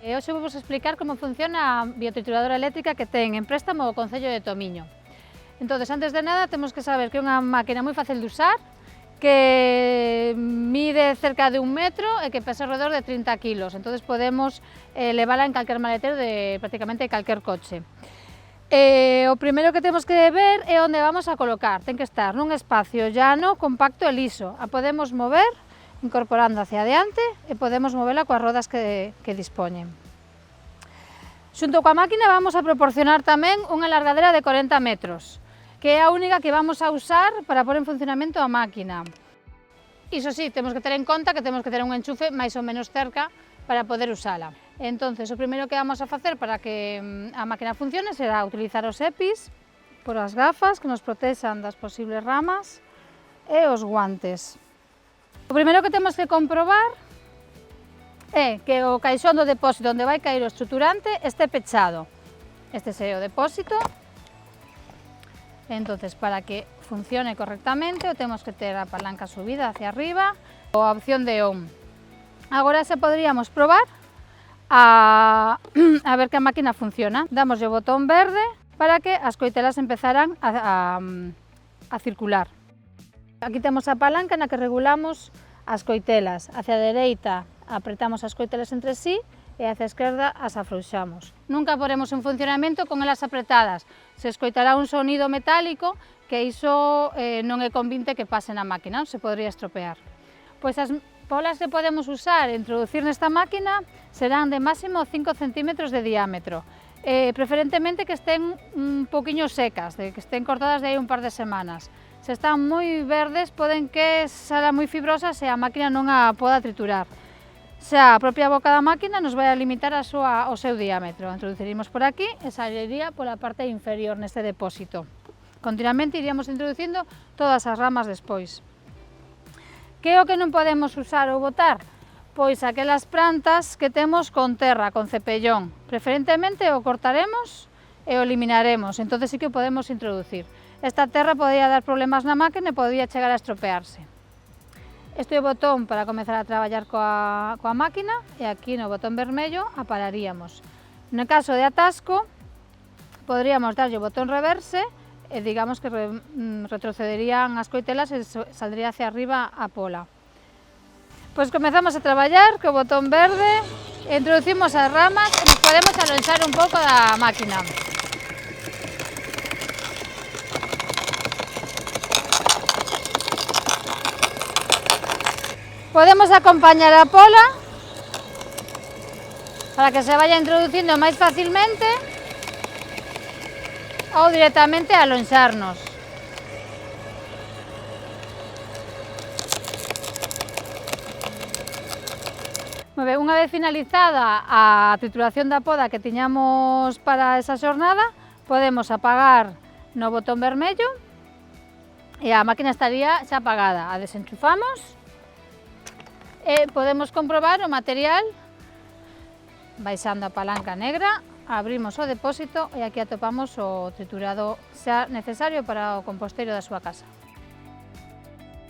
E hoxe vos explicar como funciona a biotrituradora eléctrica que ten en préstamo o Concello de Tomiño. Entón, antes de nada, temos que saber que é unha máquina moi fácil de usar, que mide cerca de 1 metro e que pesa alrededor de 30 kilos. Entón, podemos levala en calquer maletero de prácticamente calquer coche. O primeiro que temos que ver é onde vamos a colocar. Ten que estar nun espacio llano, compacto e liso. A podemos mover incorporando hacia adiante e podemos movela coas rodas que dispoñen. Xunto coa máquina vamos a proporcionar tamén unha largadera de 40 metros, que é a única que vamos a usar para pôr en funcionamento a máquina. Iso sí, temos que ter en conta que temos que ter un enchufe máis ou menos cerca para poder usala. Entonces, o primeiro que vamos a facer para que a máquina funcione será utilizar os EPIs, por as gafas que nos protexan das posibles ramas e os guantes. O primeiro que temos que comprobar é que o caixón do depósito onde vai caer o estruturante este pechado. Este é o depósito. Entonces, para que funcione correctamente, temos que ter a palanca subida hacia arriba ou a opción de on. Agora xa podríamos probar a ver que a máquina funciona. Damos o botón verde para que as coitelas empezaran a circular. Aquí temos a palanca na que regulamos as coitelas. Hacia a dereita apretamos as coitelas entre sí e hacia a esquerda as afrouxamos. Nunca poremos en funcionamento con elas apretadas. Se escoitará un sonido metálico que iso non é convinte que pase na máquina, se podría estropear. Pois as polas que podemos usar e introducir nesta máquina serán de máximo 5 centímetros de diámetro. Preferentemente que estén un poquinho secas, que estén cortadas de aí un par de semanas. Se están moi verdes, poden que sala moi fibrosas e a máquina non a poda triturar. Xa a propia boca da máquina nos vai a limitar o seu diámetro. Introduciríamos por aquí e saliría pola parte inferior neste depósito. Continuamente iríamos introducindo todas as ramas despois. Que é o que non podemos usar ou botar? Pois aquelas plantas que temos con terra, con cepellón. Preferentemente o cortaremos e o eliminaremos, entón sí que o podemos introducir. Esta terra podría dar problemas na máquina e podría chegar a estropearse. Este é o botón para comezar a traballar coa máquina e aquí no botón vermello apararíamos. No caso de atasco, podríamos darlle o botón reverse e digamos que retrocederían as coitelas e saldría hacia arriba a pola. Pois comezamos a traballar co botón verde, introducimos as ramas e nos podemos alonxar un pouco da máquina. Podemos acompañar a pola para que se vaya introducindo máis facilmente ou directamente alonxarnos. Unha vez finalizada a trituración da poda que tiñamos para esa xornada, podemos apagar no botón vermello e a máquina estaría xa apagada. A desenchufamos e podemos comprobar o material baixando a palanca negra. Abrimos o depósito e aquí atopamos o triturado xa necesario para o composteiro da súa casa.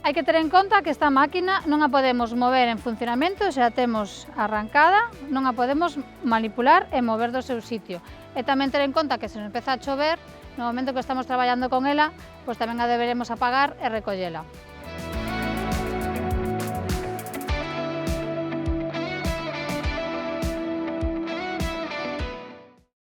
Hai que ter en conta que esta máquina non a podemos mover en funcionamento, xa a temos arrancada, non a podemos manipular e mover do seu sitio. E tamén ter en conta que se nos empeza a chover, no momento que estamos traballando con ela, pois tamén a deberemos apagar e recollela.